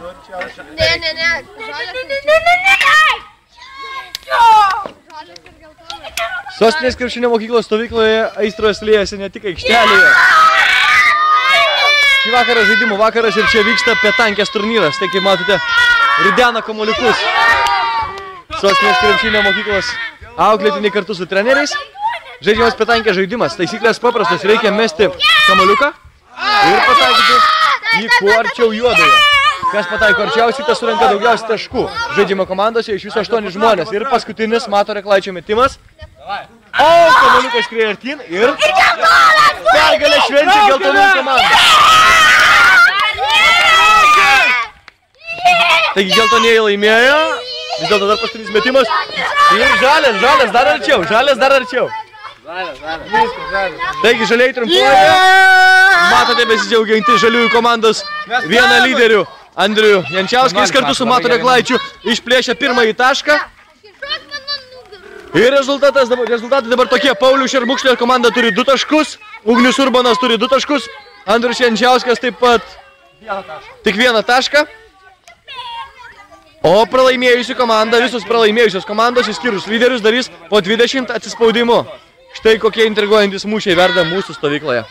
Ne. Sostinės krepšinio mokyklos stovykloje aistros liejasi ne tik aikštelėje. Šį vakarą žaidimų vakaras ir čia vyksta petankės turnyras. Tai kaip matote, ridena kamuoliukus. Sostinės krepšinio mokyklos auklėtiniai kartu su treneriais. Žaidžiamas petankės žaidimas. Taisyklės paprastos, reikia mesti kamuoliuką ir pataikyti į kuo arčiau juodojo. Kas pataiko arčiausiai, tas surenka daugiausiai taškų. Žaidžiamo komandose iš viso 8 žmonės. Ir paskutinis Mato Reklaičio metimas. O, kamuoliukas skrieja artyn ir pergalę švenčia geltonų komanda. Taigi geltonieji laimėjo. Vis dėlto dar paskutinis metimas. Ir žalias dar arčiau. Taigi žaliai triumfuoja. Matote besidžiaugiantį žaliųjų komandos vieną lyderių Andrių Jančiauską. Jis kartu su Matu Reklaičiu išplėšia pirmąjį tašką. Ir rezultatai dabar tokie. Paulius Šermukšlio komanda turi 2 taškus. Ugnius Urbanas turi 2 taškus. Andrius Jančiauskas taip pat tik 1 tašką. O pralaimėjusi komanda, visos pralaimėjusios komandos, išskyrus lyderius, darys po 20 atsispaudimų. Štai kokie intriguojantys mūšiai verda mūsų stovykloje.